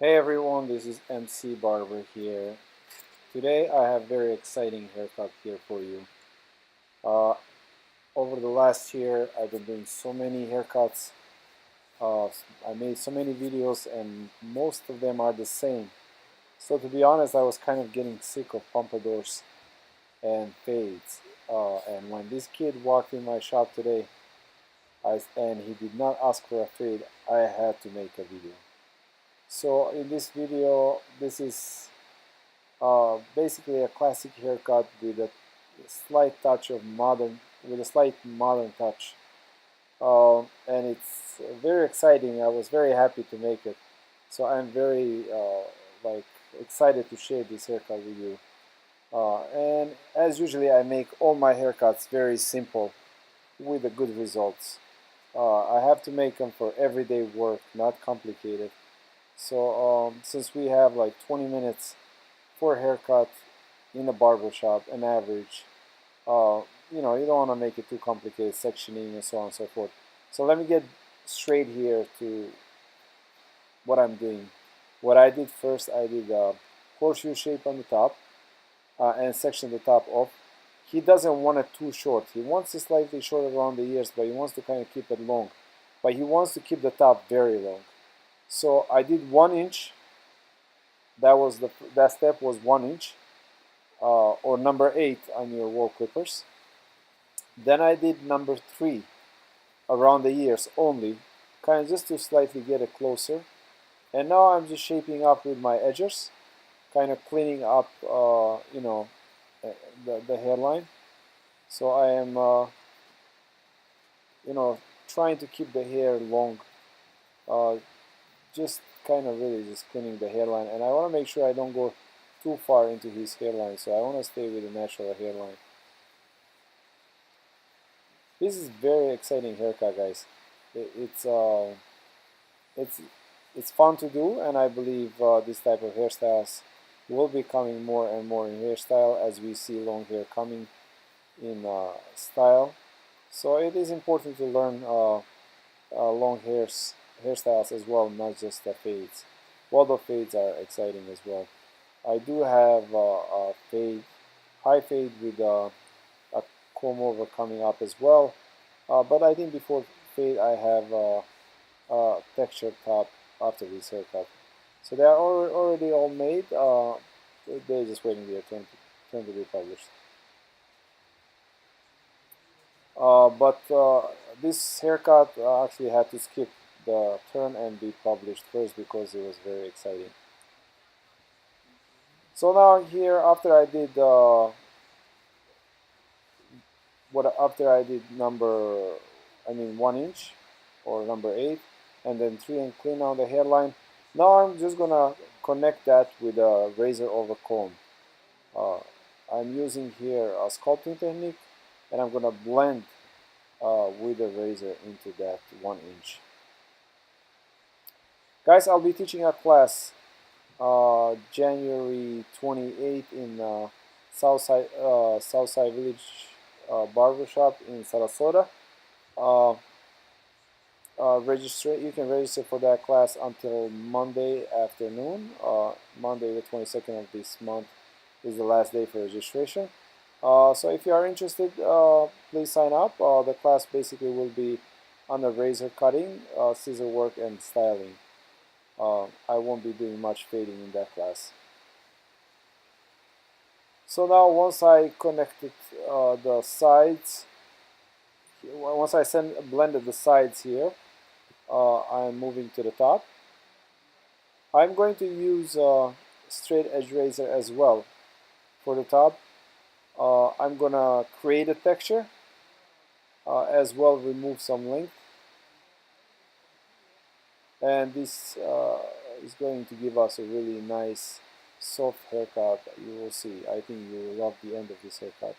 Hey everyone, this is MC Barber here. Today I have very exciting haircut here for you. Uh, Over the last year, I've been doing so many haircuts. I made so many videos, and most of them are the same. So to be honest, I was kind of getting sick of pompadours and fades. And when this kid walked in my shop today, and he did not ask for a fade, I had to make a video. So in this video, this is basically a classic haircut with a slight touch of modern, with a slight modern touch, and it's very exciting. I was very happy to make it, so I'm very like excited to share this haircut with you. And as usually, I make all my haircuts very simple with the good results. I have to make them for everyday work, not complicated. So since we have like 20 minutes for a haircut in a barber shop, an average, uh, you don't want to make it too complicated, sectioning and so on and so forth. So let me get straight here to what I'm doing. What I did first, I did a horseshoe shape on the top and section the top off. He doesn't want it too short. He wants it slightly short around the ears, but he wants to kind of keep it long. But he wants to keep the top very long. So I did 1 inch. That step was 1 inch. Or number 8 on your wall clippers. Then I did number 3 around the ears only, kind of just to slightly get it closer. And now I'm just shaping up with my edges, kind of cleaning up, uh, the hairline. So I am, you know, trying to keep the hair long, uh, just kind of really just cleaning the hairline. And I want to make sure I don't go too far into his hairline, so I want to stay with the natural hairline. This is very exciting haircut, guys. It, it's uh, it's it's fun to do, and I believe this type of hairstyles will be coming more and more in hairstyle as we see long hair coming in style. So it is important to learn long hairstyles as well, not just the fades. Well, the fades are exciting as well. I do have a fade, high fade with a comb over coming up as well. But I think before fade, I have textured top after this haircut. So they are already all made. They're just waiting their turn to be published. But this haircut actually had to skip the turn and be published first because it was very exciting. So now here, after I did I mean 1 inch or number 8, and then 3 and clean out the hairline. Now I'm just gonna connect that with a razor over comb. Uh, I'm using here a sculpting technique, and I'm gonna blend with the razor into that 1 inch. Guys, I'll be teaching a class January 28th in Southside Village Barbershop in Sarasota. Uh, You can register for that class until Monday afternoon. Monday the 22nd of this month is the last day for registration. So if you are interested, please sign up. The class basically will be on the razor cutting, scissor work, and styling. I won't be doing much fading in that class. So now once I connected the sides, once I blended the sides here, I'm moving to the top. I'm going to use a straight edge razor as well for the top. I'm gonna create a texture, as well remove some length, and this is going to give us a really nice soft haircut. You will see. I think you will love the end of this haircut.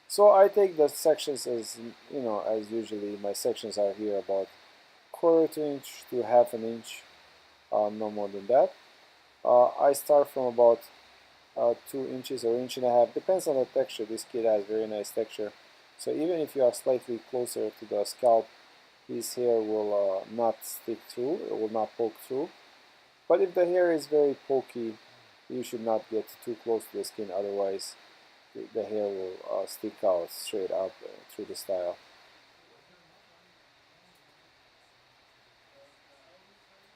So I take the sections as as usually my sections are here about quarter-inch to half an inch, no more than that. I start from about 2 inches or inch and a half, depends on the texture. This kid has very nice texture, so even if you are slightly closer to the scalp, his hair will not stick through, it will not poke through. But if the hair is very pokey, you should not get too close to the skin, otherwise the hair will stick out straight up through the style.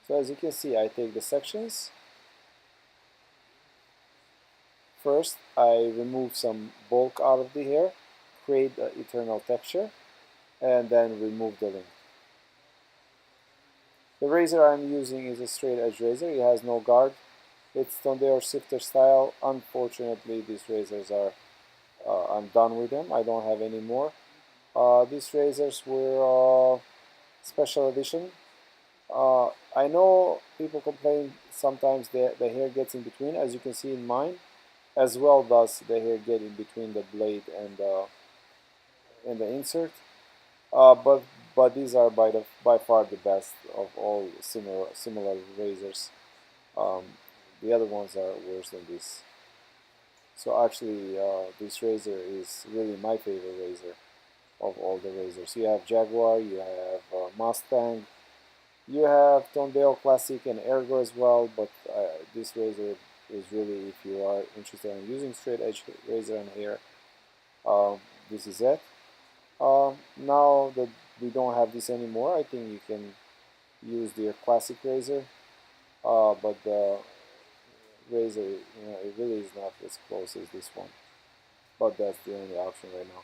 So as you can see, I take the sections. First, I remove some bulk out of the hair, create the eternal texture, and then remove the length. The razor I'm using is a straight edge razor. It has no guard. It's Tondeo Sifter style. Unfortunately, these razors are, I'm done with them. I don't have any more. These razors were special edition. I know people complain sometimes the hair gets in between, as you can see in mine, as well does the hair get in between the blade and the insert. But these are by far the best of all similar razors. Um, the other ones are worse than this. So actually, this razor is really my favorite razor of all the razors. You have Jaguar, you have Mustang, you have Tondeo Classic and Ergo as well, but this razor is really, if you are interested in using straight edge razor and hair, this is it. Now that we don't have this anymore, I think you can use the classic razor, but the razor, it really is not as close as this one. But that's the only option right now.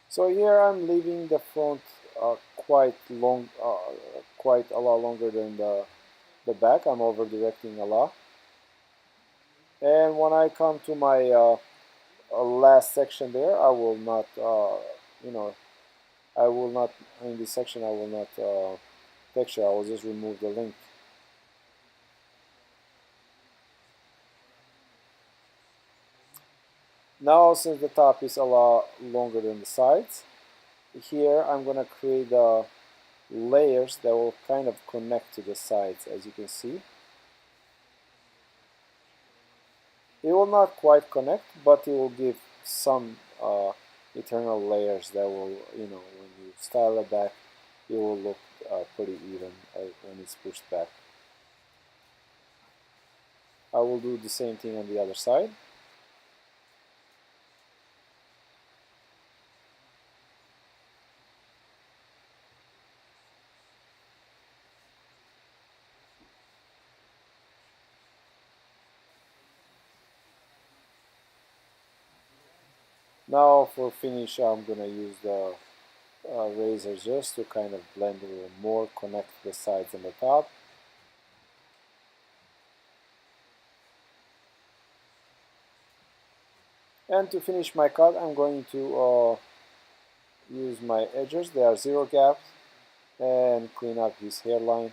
So here I'm leaving the front quite long, quite a lot longer than the back. I'm over directing a lot. And when I come to my last section there, I will not, you know, I will not, in this section, I will not texture, I will just remove the length. Now, since the top is a lot longer than the sides, here I'm going to create layers that will kind of connect to the sides, as you can see. It will not quite connect, but it will give some eternal layers that will, when you style it back, it will look pretty even when it's pushed back. I will do the same thing on the other side. Now for finish, I'm gonna use the razor just to kind of blend a little more, connect the sides and the top. And to finish my cut, I'm going to use my edges. They are zero gaps, and clean up his hairline.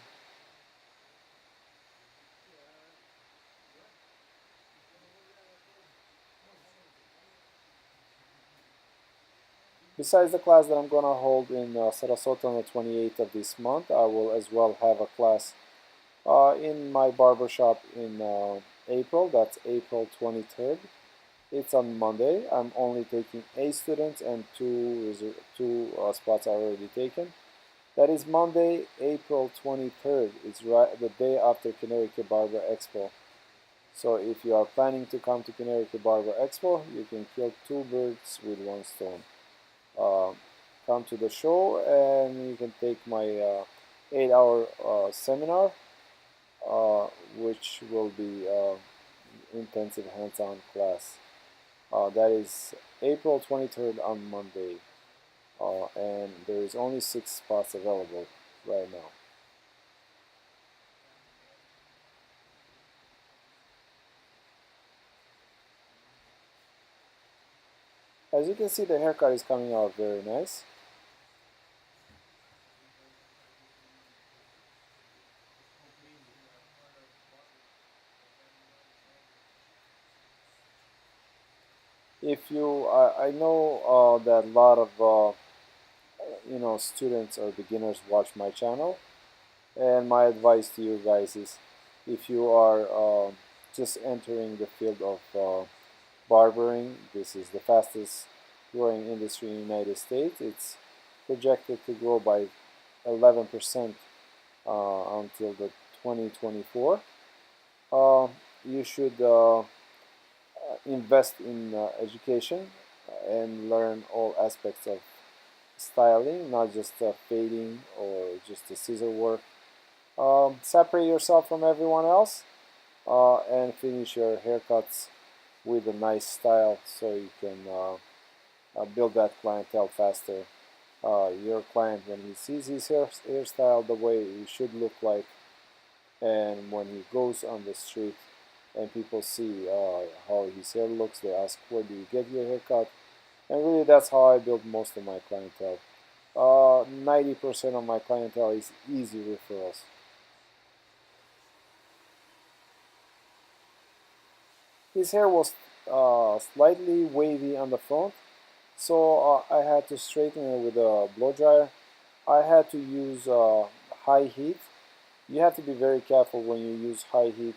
Besides the class that I'm going to hold in Sarasota on the 28th of this month, I will as well have a class in my barbershop in April. That's April 23rd. It's on Monday. I'm only taking 8 students and two spots are already taken. That is Monday, April 23rd. It's right the day after Connecticut Barber Expo. So if you are planning to come to Connecticut Barber Expo, you can kill two birds with one stone. Uh, Come to the show and you can take my 8-hour seminar, which will be intensive hands-on class. That is April 23rd on Monday, and there is only 6 spots available right now. As you can see, the haircut is coming out very nice. If you, I know that a lot of students or beginners watch my channel, and my advice to you guys is, if you are just entering the field of barbering, this is the fastest growing industry in the United States. It's projected to grow by 11% until the 2024. You should invest in education and learn all aspects of styling, not just fading or just the scissor work. Separate yourself from everyone else and finish your haircuts with a nice style so you can build that clientele faster. Your client, when he sees his hairstyle the way he should look like, and when he goes on the street and people see how his hair looks, they ask, where do you get your haircut? And really, that's how I build most of my clientele. 90% of my clientele is easy referrals. His hair was slightly wavy on the front, so I had to straighten it with a blow dryer. I had to use high heat. You have to be very careful when you use high heat.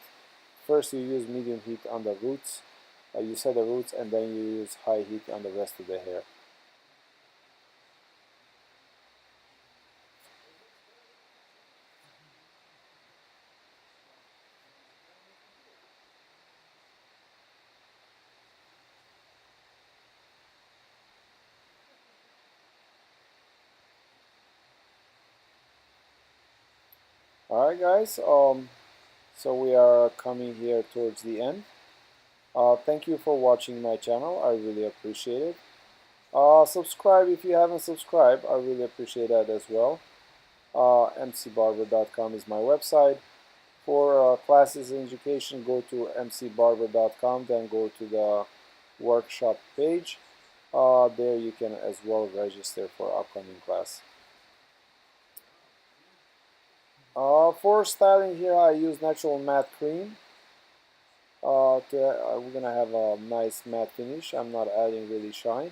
First you use medium heat on the roots, you set the roots, and then you use high heat on the rest of the hair. Alright guys, so we are coming here towards the end. Thank you for watching my channel, I really appreciate it. Subscribe if you haven't subscribed, I really appreciate that as well. mcbarber.com is my website. For classes and education, go to mcbarber.com, then go to the workshop page. There you can as well register for upcoming class. For styling here, I use natural matte cream. We're gonna have a nice matte finish. I'm not adding really shine.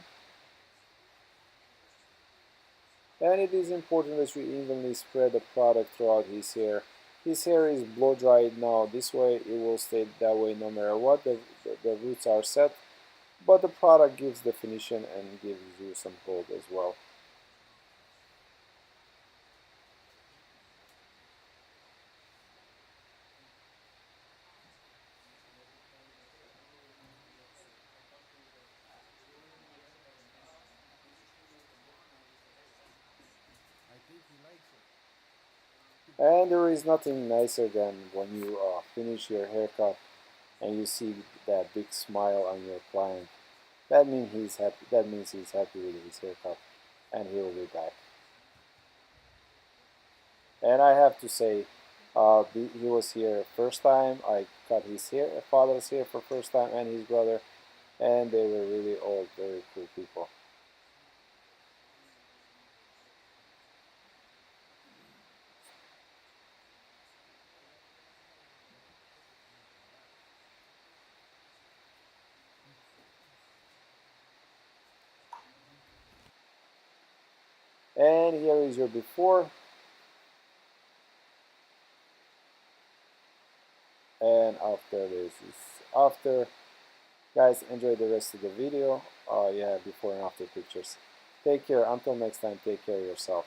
And it is important that you evenly spread the product throughout his hair. His hair is blow dried now. This way it will stay that way no matter what. The roots are set, but the product gives definition and gives you some hold as well. And there is nothing nicer than when you finish your haircut and you see that big smile on your client. That means he's happy. That means he's happy with his haircut, and he will be back. And I have to say, he was here first time. I cut his hair, father's hair for first time, and his brother, and they were really all very cool people. And here is your before and after. This is after. Guys, enjoy the rest of the video. Yeah, before and after pictures. Take care. Until next time, take care of yourself.